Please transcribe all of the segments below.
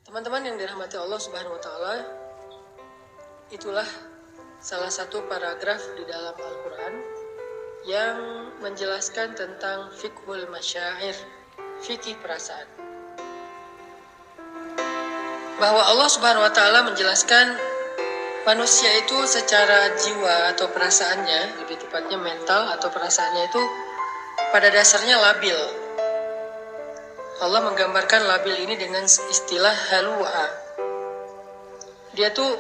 Teman-teman yang dirahmati Allah Subhanahu wa taala, itulah salah satu paragraf di dalam Al-Qur'an yang menjelaskan tentang fiqhul masyair, fikih perasaan. Bahwa Allah Subhanahu wa taala menjelaskan manusia itu secara jiwa atau perasaannya, lebih tepatnya mental atau perasaannya itu pada dasarnya labil. Allah menggambarkan labil ini dengan istilah halu'a. Dia tuh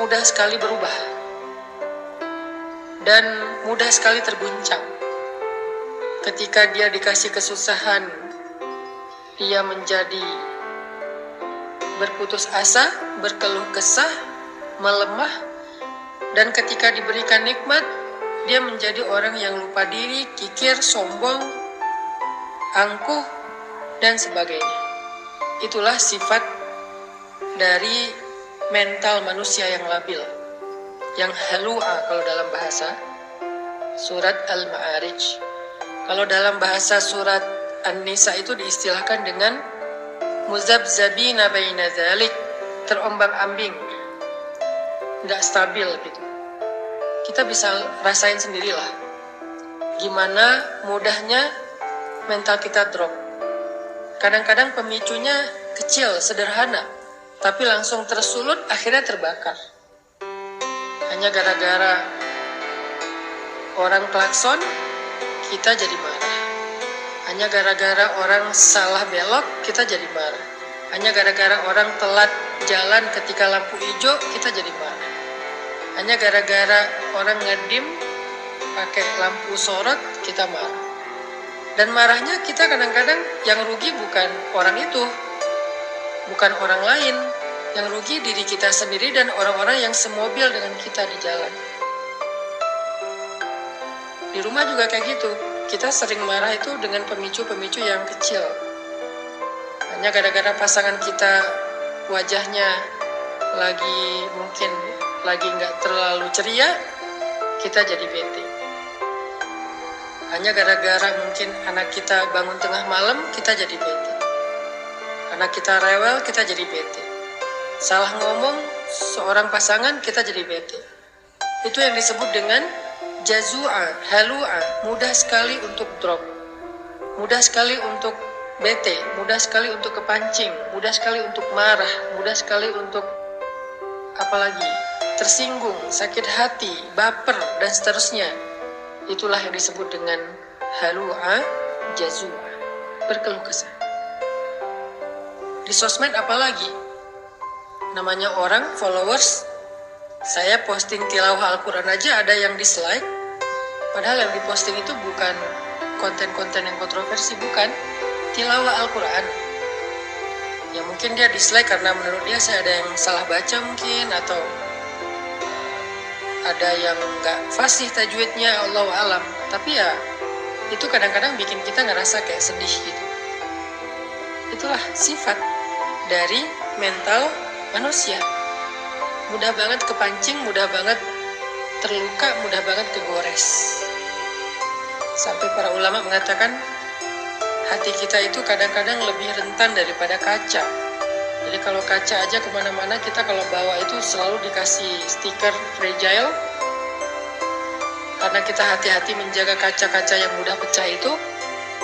mudah sekali berubah dan mudah sekali terguncang. Ketika dia dikasih kesusahan, dia menjadi berputus asa, berkeluh kesah, melemah, dan ketika diberikan nikmat, dia menjadi orang yang lupa diri, kikir, sombong, angkuh, dan sebagainya. Itulah sifat dari mental manusia yang labil, yang halu'a kalau dalam bahasa surat Al-Ma'arij. Kalau dalam bahasa surat An-Nisa itu diistilahkan dengan muzabzabina baina dzalik, terombang-ambing, nggak stabil gitu. Kita bisa rasain sendirilah gimana mudahnya mental kita drop. Kadang-kadang pemicunya kecil, sederhana, tapi langsung tersulut, akhirnya terbakar. Hanya gara-gara orang klakson, kita jadi marah. Hanya gara-gara orang salah belok, kita jadi marah. Hanya gara-gara orang telat jalan ketika lampu hijau, kita jadi marah. Hanya gara-gara orang ngedim pakai lampu sorot, kita marah. Dan marahnya kita kadang-kadang yang rugi bukan orang itu, bukan orang lain. Yang rugi diri kita sendiri dan orang-orang yang semobil dengan kita di jalan. Di rumah juga kayak gitu. Kita sering marah itu dengan pemicu-pemicu yang kecil. Hanya gara-gara pasangan kita wajahnya mungkin lagi nggak terlalu ceria, kita jadi bete. Hanya gara-gara mungkin anak kita bangun tengah malam, kita jadi bete. Anak kita rewel, kita jadi bete. Salah ngomong seorang pasangan, kita jadi bete. Itu yang disebut dengan jazu'a, halu'a, mudah sekali untuk drop. Mudah sekali untuk bete, mudah sekali untuk kepancing, mudah sekali untuk marah, mudah sekali untuk apalagi tersinggung, sakit hati, baper, dan seterusnya. Itulah yang disebut dengan halu'a, jazu'a, berkeluh kesah. Di sosmed apalagi? Namanya orang, followers, saya posting tilawah Al-Quran aja ada yang dislike, padahal yang diposting itu bukan konten-konten yang kontroversi, bukan tilawah Al-Quran. Ya mungkin dia dislike karena menurut dia saya ada yang salah baca mungkin, atau ada yang nggak fasih tajwidnya, Allahu a'lam. Tapi ya itu kadang-kadang bikin kita ngerasa kayak sedih gitu. Itulah sifat dari mental manusia. Mudah banget kepancing, mudah banget terluka, mudah banget kegores. Sampai para ulama mengatakan hati kita itu kadang-kadang lebih rentan daripada kaca. Jadi kalau kaca aja kemana-mana, kita kalau bawa itu selalu dikasih stiker fragile. Karena kita hati-hati menjaga kaca-kaca yang mudah pecah itu,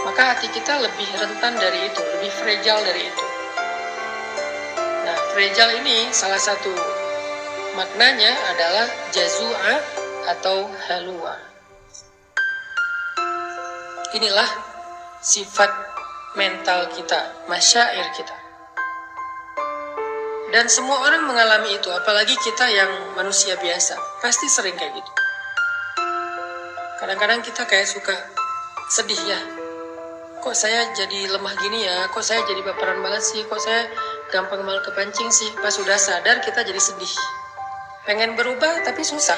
maka hati kita lebih rentan dari itu, lebih fragile dari itu. Nah, fragile ini salah satu maknanya adalah jazu'a atau halu'a. Inilah sifat mental kita, masyair kita. Dan semua orang mengalami itu, apalagi kita yang manusia biasa, pasti sering kayak gitu. Kadang-kadang kita kayak suka sedih ya, kok saya jadi lemah gini ya, kok saya jadi baperan banget sih, kok saya gampang malah kepancing sih. Pas sudah sadar kita jadi sedih, pengen berubah tapi susah.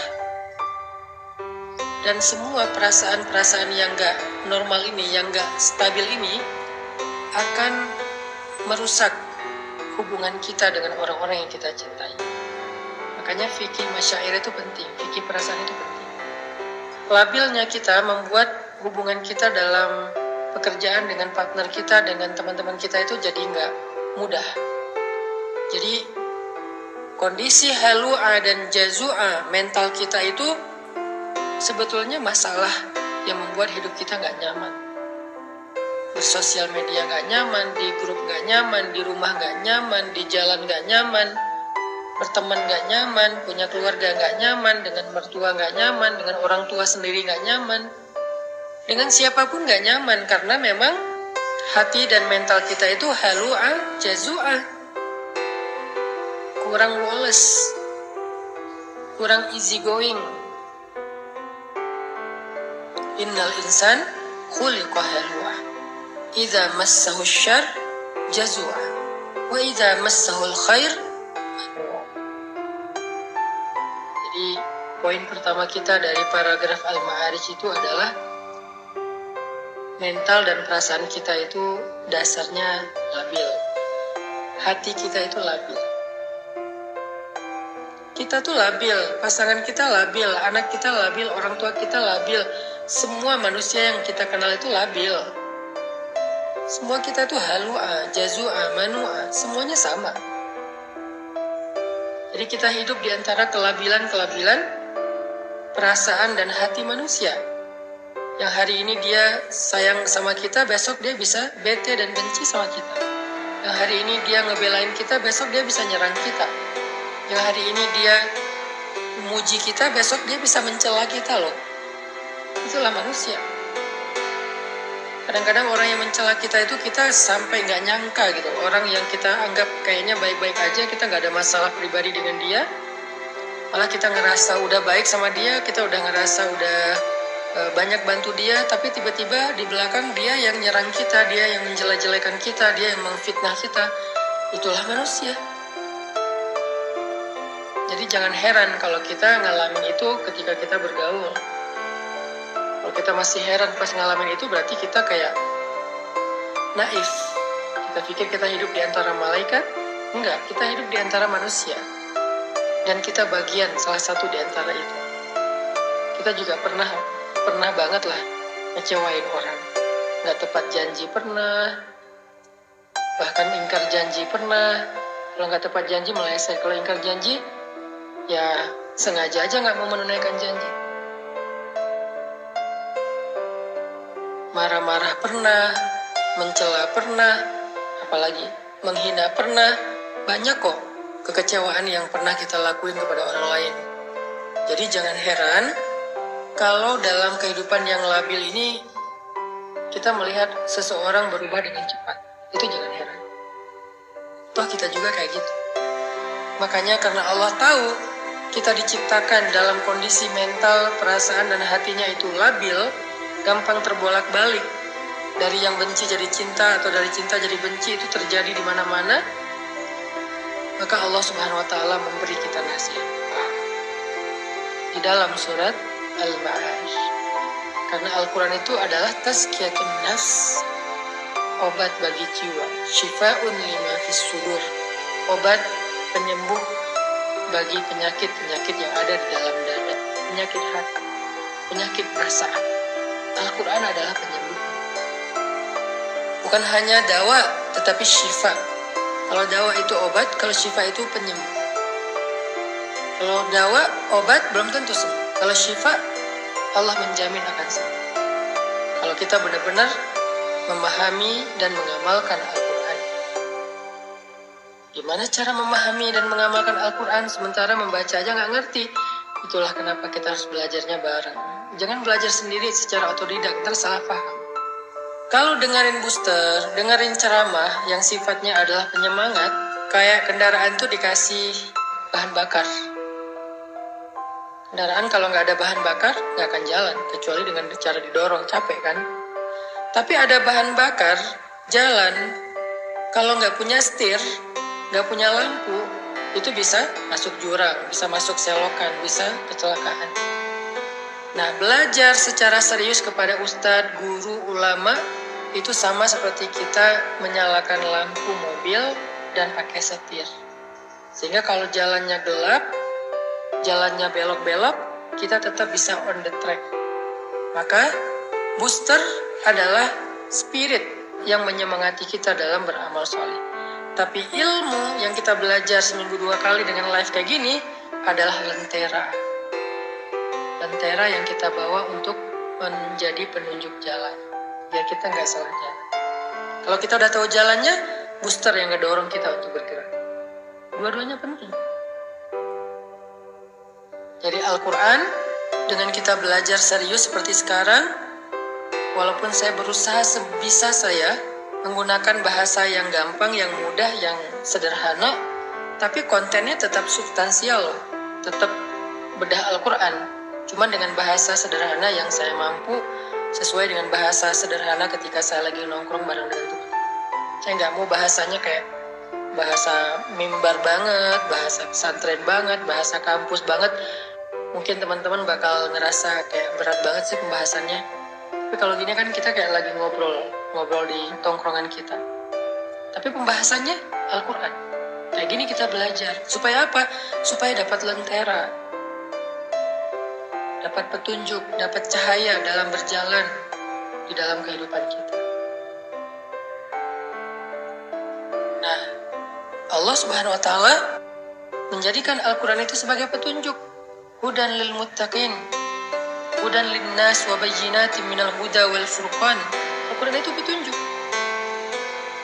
Dan semua perasaan-perasaan yang gak normal ini, yang gak stabil ini akan merusak hubungan kita dengan orang-orang yang kita cintai. Makanya fikih masyair itu penting, fikih perasaan itu penting. Labilnya kita membuat hubungan kita dalam pekerjaan dengan partner kita, dengan teman-teman kita itu jadi nggak mudah. Jadi kondisi halua dan jazua mental kita itu sebetulnya masalah yang membuat hidup kita nggak nyaman. Bersosial media nggak nyaman, di grup nggak nyaman, di rumah nggak nyaman, di jalan nggak nyaman, berteman nggak nyaman, punya keluarga nggak nyaman, dengan mertua nggak nyaman, dengan orang tua sendiri nggak nyaman, dengan siapapun nggak nyaman, karena memang hati dan mental kita itu halua, jazua, kurang woles, kurang easy going. Innal insan khuliqa halua, idza massahu syarr jazua, wa idza massahu khair manua. Jadi poin pertama kita dari paragraf Al-Ma'arij itu adalah mental dan perasaan kita itu dasarnya labil. Hati kita itu labil. Kita tuh labil, pasangan kita labil, anak kita labil, orang tua kita labil. Semua manusia yang kita kenal itu labil. Semua kita tuh halua, jazua, manua, semuanya sama. Jadi kita hidup di antara kelabilan-kelabilan perasaan dan hati manusia. Yang hari ini dia sayang sama kita, besok dia bisa bete dan benci sama kita. Yang hari ini dia ngebelain kita, besok dia bisa nyerang kita. Yang hari ini dia memuji kita, besok dia bisa mencela kita loh. Itulah manusia. Kadang-kadang orang yang mencela kita itu kita sampai nggak nyangka gitu. Orang yang kita anggap kayaknya baik-baik aja, kita nggak ada masalah pribadi dengan dia, malah kita ngerasa udah baik sama dia, kita udah ngerasa udah banyak bantu dia, tapi tiba-tiba di belakang dia yang nyerang kita, dia yang menjelek-jelekan kita, dia yang memfitnah kita. Itulah manusia. Jadi jangan heran kalau kita ngalamin itu ketika kita bergaul. Kalau kita masih heran pas ngalamin itu, berarti kita kayak naif. Kita pikir kita hidup di antara malaikat. Enggak, kita hidup di antara manusia. Dan kita bagian salah satu di antara itu. Kita juga pernah banget lah ngecewain orang. Nggak tepat janji pernah. Bahkan ingkar janji pernah. Kalau nggak tepat janji meleset. Kalau ingkar janji, ya sengaja aja nggak mau menunaikan janji. Marah-marah pernah, mencela pernah, apalagi menghina pernah. Banyak kok kekecewaan yang pernah kita lakuin kepada orang lain. Jadi jangan heran kalau dalam kehidupan yang labil ini kita melihat seseorang berubah dengan cepat. Itu jangan heran. Toh kita juga kayak gitu. Makanya karena Allah tahu kita diciptakan dalam kondisi mental, perasaan, dan hatinya itu labil, gampang terbolak-balik. Dari yang benci jadi cinta atau dari cinta jadi benci, itu terjadi di mana-mana. Maka Allah Subhanahu wa taala memberi kita nasihat di dalam surat Al-Ma'arij. Karena Al-Quran itu adalah tazkiyatun nafs, obat bagi jiwa, syifa'un lima fis sudur, obat penyembuh bagi penyakit-penyakit yang ada di dalam dada, penyakit hati, penyakit perasaan. Al-Quran adalah penyembuh. Bukan hanya dawa, tetapi syifa. Kalau dawa itu obat, kalau syifa itu penyembuh. Kalau dawa, obat belum tentu sembuh. Kalau syifa, Allah menjamin akan sembuh. Kalau kita benar-benar memahami dan mengamalkan Al-Quran. Gimana cara memahami dan mengamalkan Al-Quran sementara membaca aja nggak ngerti? Itulah kenapa kita harus belajarnya bareng. Jangan belajar sendiri secara otodidak, ntar salah paham. Kalau dengerin booster, dengerin ceramah yang sifatnya adalah penyemangat, kayak kendaraan tuh dikasih bahan bakar. Kendaraan kalau nggak ada bahan bakar, nggak akan jalan, kecuali dengan cara didorong, capek kan? Tapi ada bahan bakar, jalan. Kalau nggak punya setir, nggak punya lampu, itu bisa masuk jurang, bisa masuk selokan, bisa kecelakaan. Nah, belajar secara serius kepada ustadz, guru, ulama, itu sama seperti kita menyalakan lampu mobil dan pakai setir. Sehingga kalau jalannya gelap, jalannya belok-belok, kita tetap bisa on the track. Maka, booster adalah spirit yang menyemangati kita dalam beramal soleh. Tapi ilmu yang kita belajar seminggu 2 kali dengan live kayak gini adalah lentera. Lentera yang kita bawa untuk menjadi penunjuk jalan, biar kita nggak salah jalan. Kalau kita udah tahu jalannya, booster yang ngedorong kita untuk bergerak. Dua-duanya penting. Jadi Al-Quran, dengan kita belajar serius seperti sekarang, walaupun saya berusaha sebisa saya menggunakan bahasa yang gampang, yang mudah, yang sederhana, tapi kontennya tetap substansial loh. Tetap bedah Al-Quran, cuman dengan bahasa sederhana yang saya mampu, sesuai dengan bahasa sederhana ketika saya lagi nongkrong bareng dengan teman. Saya nggak mau bahasanya kayak bahasa mimbar banget, bahasa pesantren banget, bahasa kampus banget. Mungkin teman-teman bakal ngerasa kayak berat banget sih pembahasannya. Tapi kalau gini kan kita kayak lagi ngobrol di tongkrongan kita. Tapi pembahasannya Al-Quran. Kayak gini kita belajar. Supaya apa? Supaya dapat lentera. Dapat petunjuk, dapat cahaya dalam berjalan di dalam kehidupan kita. Nah, Allah Subhanahu wa Ta'ala menjadikan Al-Quran itu sebagai petunjuk. Hudan lil muttaqin, hudan lin nas wa bayyinatin minal huda wal furqan. Al-Quran itu petunjuk.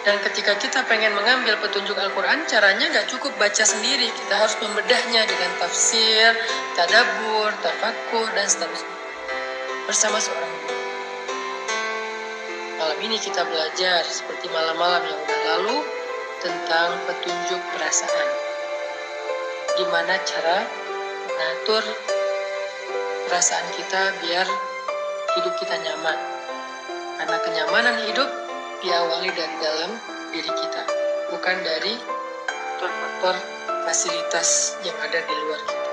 Dan ketika kita pengen mengambil petunjuk Al-Quran, caranya nggak cukup baca sendiri. Kita harus membedahnya dengan tafsir, tadabbur, tafakkur, dan seterusnya. Bersama seorang guru. Malam ini kita belajar seperti malam-malam yang udah lalu tentang petunjuk perasaan. Gimana cara mengatur perasaan kita biar hidup kita nyaman. Karena kenyamanan hidup diawali dari dalam diri kita, bukan dari faktor fasilitas yang ada di luar kita.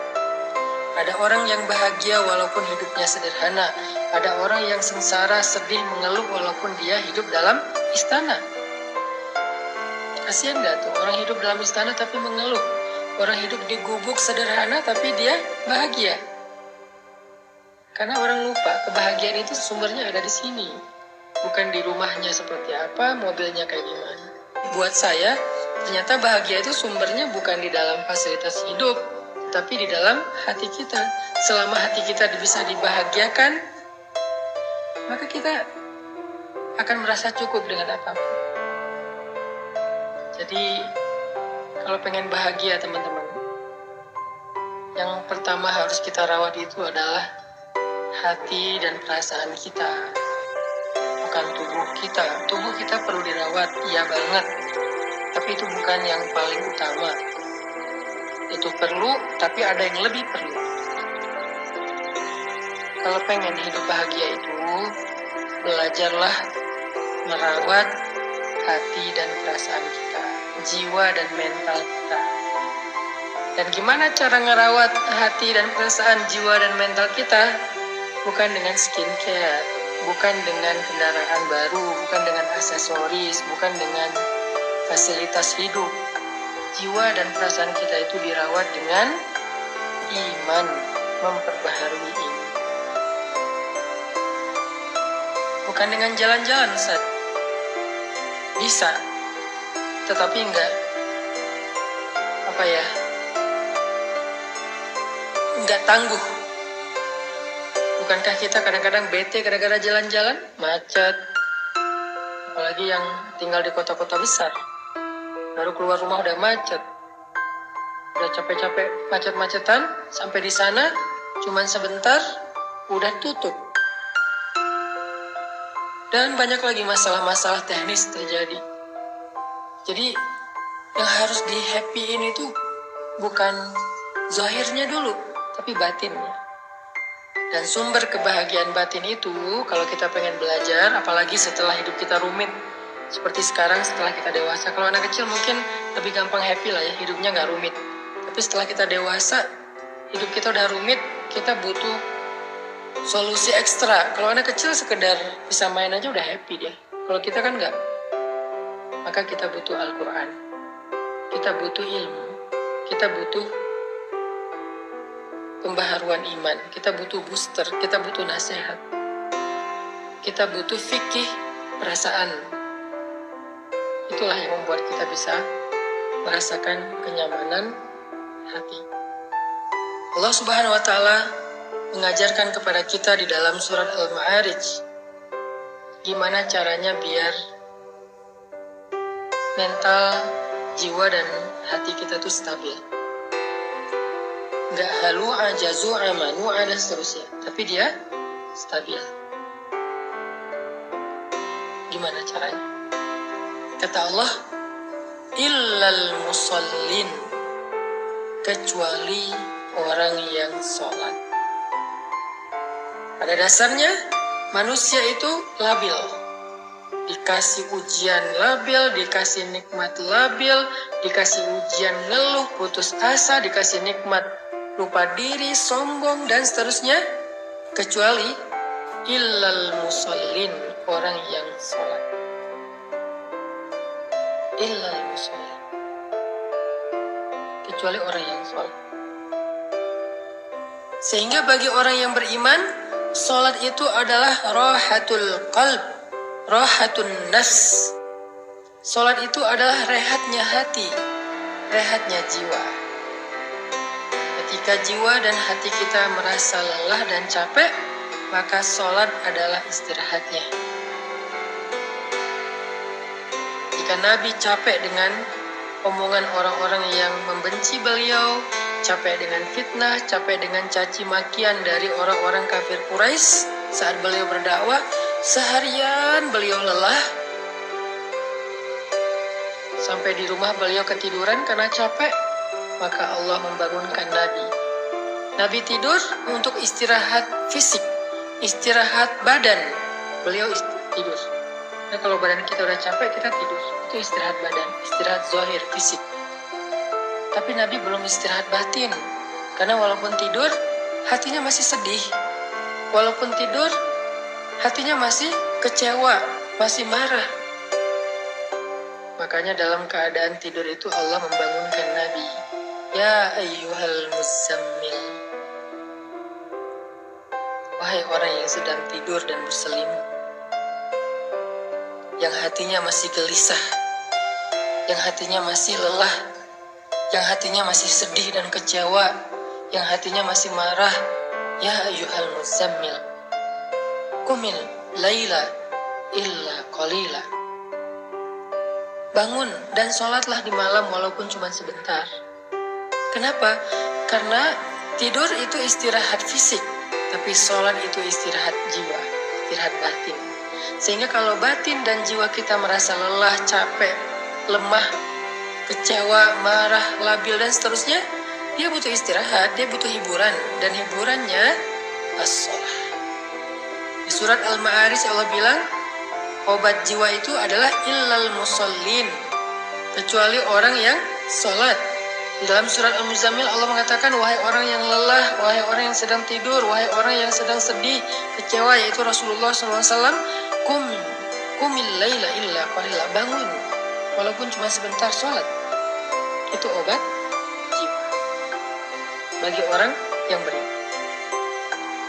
Ada orang yang bahagia walaupun hidupnya sederhana. Ada orang yang sengsara, sedih, mengeluh walaupun dia hidup dalam istana. Kasihan gak tuh orang hidup dalam istana tapi mengeluh. Orang hidup di gubuk sederhana tapi dia bahagia. Karena orang lupa kebahagiaan itu sumbernya ada di sini. Bukan di rumahnya seperti apa, mobilnya kayak gimana. Buat saya, ternyata bahagia itu sumbernya bukan di dalam fasilitas hidup, tapi di dalam hati kita. Selama hati kita bisa dibahagiakan, maka kita akan merasa cukup dengan apapun. Jadi, kalau pengen bahagia teman-teman, yang pertama harus kita rawat itu adalah hati dan perasaan kita, bukan tubuh kita. Tubuh kita perlu dirawat, iya banget, tapi itu bukan yang paling utama. Itu perlu, tapi ada yang lebih perlu. Kalau pengen hidup bahagia itu, belajarlah merawat hati dan perasaan kita, jiwa dan mental kita. Dan gimana cara ngerawat hati dan perasaan, jiwa dan mental kita? Bukan dengan skincare, bukan dengan kendaraan baru, bukan dengan aksesoris, bukan dengan fasilitas hidup. Jiwa dan perasaan kita itu dirawat dengan iman, memperbaharui iman. Bukan dengan jalan-jalan, Ustaz. Bisa, tetapi enggak tangguh. Bukankah kita kadang-kadang bete gara-gara jalan-jalan, macet, apalagi yang tinggal di kota-kota besar, baru keluar rumah udah macet, udah capek-capek macet-macetan, sampai di sana cuman sebentar udah tutup. Dan banyak lagi masalah-masalah teknis terjadi. Jadi yang harus di happy-in itu bukan zahirnya dulu, tapi batinnya. Dan sumber kebahagiaan batin itu, kalau kita pengen belajar, apalagi setelah hidup kita rumit, seperti sekarang setelah kita dewasa. Kalau anak kecil mungkin lebih gampang happy lah ya, hidupnya nggak rumit. Tapi setelah kita dewasa, hidup kita udah rumit, kita butuh solusi ekstra. Kalau anak kecil sekedar bisa main aja udah happy dia. Kalau kita kan nggak. Maka kita butuh Al-Quran. Kita butuh ilmu. Kita butuh pembaharuan iman. Kita butuh booster. Kita butuh nasihat. Kita butuh fikih perasaan. Itulah yang membuat kita bisa merasakan kenyamanan hati. Allah Subhanahu wa Ta'ala mengajarkan kepada kita di dalam surat Al-Ma'arij gimana caranya biar mental, jiwa, dan hati kita tuh stabil. Nggak halu'a, jazu'a, manu'a, dan seterusnya. Tapi dia stabil. Gimana caranya? Kata Allah, illal musallin, kecuali orang yang sholat. Pada dasarnya, manusia itu labil. Dikasih ujian labil, dikasih nikmat labil, dikasih ujian ngeluh, putus asa, dikasih nikmat lupa diri, sombong, dan seterusnya. Kecuali illal musallin, orang yang sholat. Illal musallin, kecuali orang yang sholat. Sehingga bagi orang yang beriman, sholat itu adalah rahatul qalb, rahatun nafs. Sholat itu adalah rehatnya hati, rehatnya jiwa. Ketika jiwa dan hati kita merasa lelah dan capek, maka sholat adalah istirahatnya. Jika Nabi capek dengan omongan orang-orang yang membenci beliau, capek dengan fitnah, capek dengan caci makian dari orang-orang kafir Quraisy saat beliau berdakwah, seharian beliau lelah, sampai di rumah beliau ketiduran karena capek, maka Allah membangunkan Nabi. Nabi tidur untuk istirahat fisik, istirahat badan. Beliau tidur. Nah, kalau badan kita udah capek, kita tidur. Itu istirahat badan, istirahat zahir, fisik. Tapi Nabi belum istirahat batin. Karena walaupun tidur, hatinya masih sedih. Walaupun tidur, hatinya masih kecewa, masih marah. Makanya dalam keadaan tidur itu Allah membangunkan Nabi. Ya ayyuhal muzammil. Wahai orang yang sedang tidur dan berselimut, yang hatinya masih gelisah, yang hatinya masih lelah, yang hatinya masih sedih dan kecewa, yang hatinya masih marah. Ya ayyuhal muzammil, qumil laila illa qalila. Bangun dan sholatlah di malam walaupun cuma sebentar. Kenapa? Karena tidur itu istirahat fisik, tapi sholat itu istirahat jiwa, istirahat batin. Sehingga kalau batin dan jiwa kita merasa lelah, capek, lemah, kecewa, marah, labil, dan seterusnya, dia butuh istirahat, dia butuh hiburan. Dan hiburannya as-sholah. Di surat Al-Ma'arij Allah bilang, obat jiwa itu adalah illal musallin, kecuali orang yang sholat. Di dalam surat Al-Muzammil Allah mengatakan, wahai orang yang lelah, wahai orang yang sedang tidur, wahai orang yang sedang sedih, kecewa, yaitu Rasulullah SAW, kumil laila illa qalila, bangun walaupun cuma sebentar, sholat. Itu obat jiwa bagi orang yang beriman.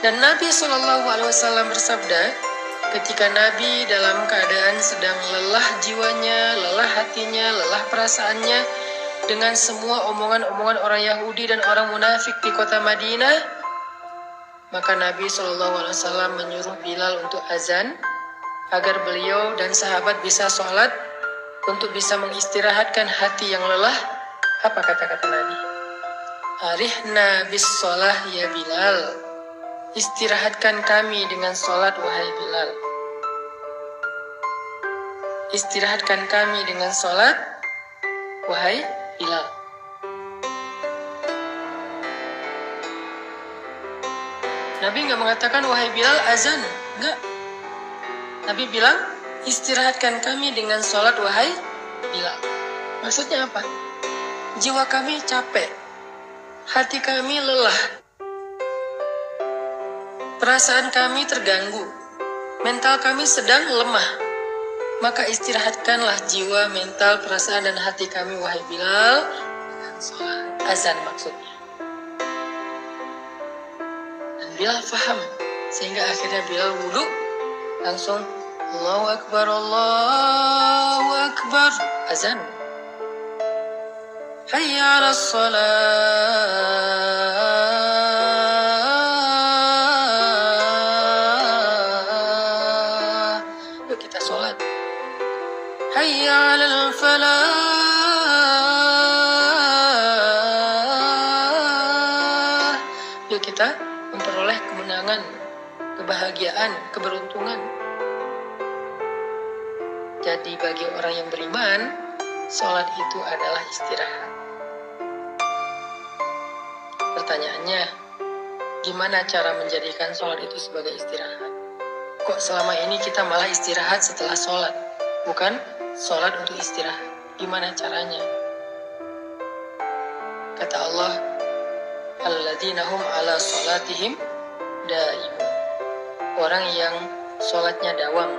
Dan Nabi SAW bersabda, ketika Nabi dalam keadaan sedang lelah jiwanya, lelah hatinya, lelah perasaannya dengan semua omongan-omongan orang Yahudi dan orang munafik di kota Madinah, maka Nabi SAW menyuruh Bilal untuk azan agar beliau dan sahabat bisa sholat untuk bisa mengistirahatkan hati yang lelah. Apa kata-kata Nabi? Arihna bis sholah ya Bilal, istirahatkan kami dengan sholat wahai Bilal. Istirahatkan kami dengan sholat wahai Bilal. Nabi nggak mengatakan wahai Bilal azan, nggak. Nabi bilang istirahatkan kami dengan sholat wahai Bilal. Maksudnya apa? Jiwa kami capek, hati kami lelah, perasaan kami terganggu, mental kami sedang lemah. Maka istirahatkanlah jiwa, mental, perasaan, dan hati kami wahai Bilal dengan sholat. Azan maksudnya. Dan Bilal faham, sehingga akhirnya Bilal wudhu, langsung Allahu Akbar, Allahu Akbar, azan. hayya 'alas shalah. Yuk kita sholat. Hayya 'alal falah. Yuk kita memperoleh kemenangan, kebahagiaan, keberuntungan. Jadi bagi orang yang beriman, sholat itu adalah istirahat. Pertanyaannya, gimana cara menjadikan sholat itu sebagai istirahat? Kok selama ini kita malah istirahat setelah sholat, bukan sholat untuk istirahat? Gimana caranya? Kata Allah, alladzina hum ala sholatihim daimun. Orang yang sholatnya dawam.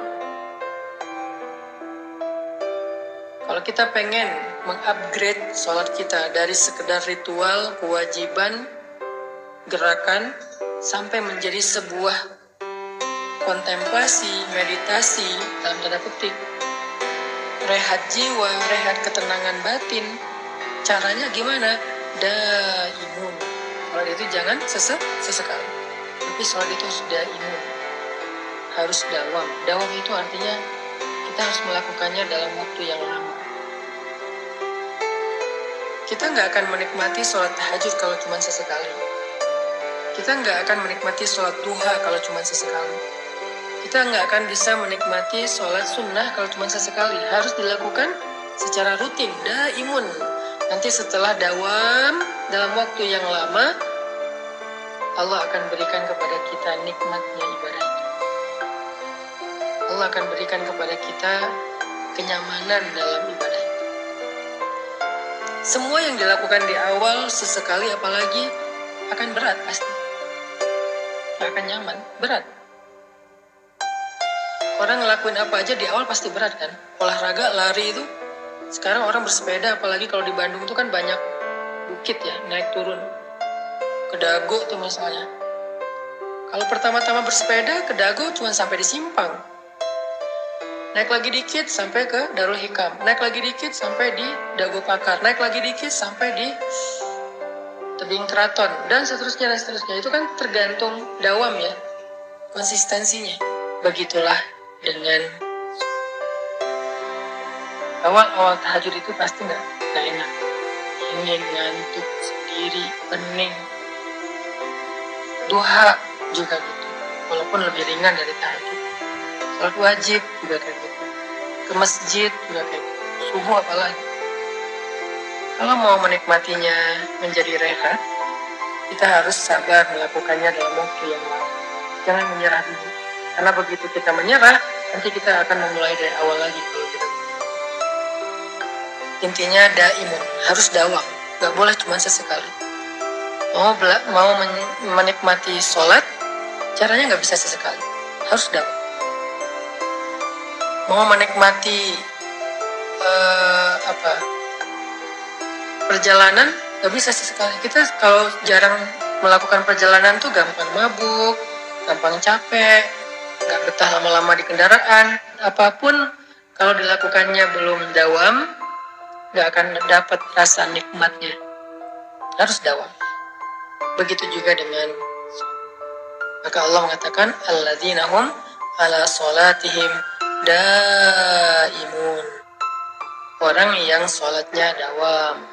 Kalau kita pengen mengupgrade sholat kita dari sekedar ritual, kewajiban, gerakan, sampai menjadi sebuah kontemplasi, meditasi, dalam tanda petik, rehat jiwa, rehat ketenangan batin, caranya gimana? Daimun. Sholat itu jangan sesekali, tapi sholat itu harus daimun, harus dawam. Dawam itu artinya kita harus melakukannya dalam waktu yang lama. Kita nggak akan menikmati sholat tahajud kalau cuma sesekali. Kita nggak akan menikmati sholat duha kalau cuma sesekali. Kita nggak akan bisa menikmati sholat sunnah kalau cuma sesekali. Harus dilakukan secara rutin, daimun. Nanti setelah dawam dalam waktu yang lama, Allah akan berikan kepada kita nikmatnya ibadah itu. Allah akan berikan kepada kita kenyamanan dalam ibadah itu. Semua yang dilakukan di awal sesekali apalagi akan berat pasti. Gak akan nyaman, berat. Orang ngelakuin apa aja di awal pasti berat kan. Olahraga, lari itu. Sekarang orang bersepeda, apalagi kalau di Bandung itu kan banyak bukit ya, naik turun. Ke Dago tuh misalnya. Kalau pertama-tama bersepeda ke Dago cuma sampai di Simpang. Naik lagi dikit sampai ke Darul Hikam. Naik lagi dikit sampai di Dago Pakar. Naik lagi dikit sampai di Tebing Keraton. Dan seterusnya dan seterusnya. Itu kan tergantung dawam ya. Konsistensinya. Begitulah dengan awal-awal tahajud itu pasti nggak enak. Ingin ngantuk sendiri, pening. Duha juga gitu. Walaupun lebih ringan dari tahajud. Sholat wajib juga kayak gitu. Ke masjid juga kayak gitu. Subuh apalagi. Kalau mau menikmatinya menjadi rehat, kita harus sabar melakukannya dalam waktu yang lama. Jangan menyerah dulu. Karena begitu kita menyerah, nanti kita akan memulai dari awal lagi kalau kita. Intinya daimun, harus dawam. Gak boleh cuma sesekali. Mau menikmati sholat, caranya gak bisa sesekali. Harus dawam. Mau menikmati perjalanan gak bisa sesekali. Kita kalau jarang melakukan perjalanan tuh gampang mabuk, gampang capek, gak betah lama-lama di kendaraan. Apapun kalau dilakukannya belum dawam, gak akan dapat rasa nikmatnya. Harus dawam. Begitu juga dengan maka Allah mengatakan alladzina hum ala sholatihim daimun. Orang yang sholatnya dawam.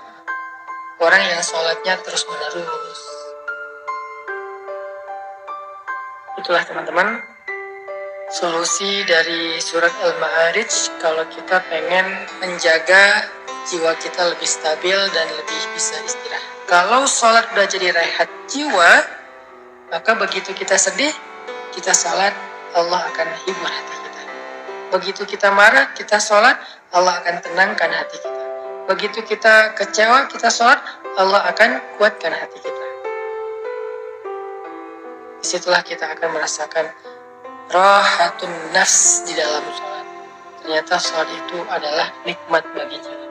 Orang yang sholatnya terus menerus. Itulah teman-teman solusi dari surat Al-Ma'arij kalau kita pengen menjaga jiwa kita lebih stabil dan lebih bisa istirahat. Kalau sholat udah jadi rehat jiwa, maka begitu kita sedih, kita sholat, Allah akan hibur hati kita. Begitu kita marah, kita sholat, Allah akan tenangkan hati kita. Begitu kita kecewa, kita sholat, Allah akan kuatkan hati kita. Disitulah kita akan merasakan rahatun nafs di dalam sholat. Ternyata sholat itu adalah nikmat bagi jiwa.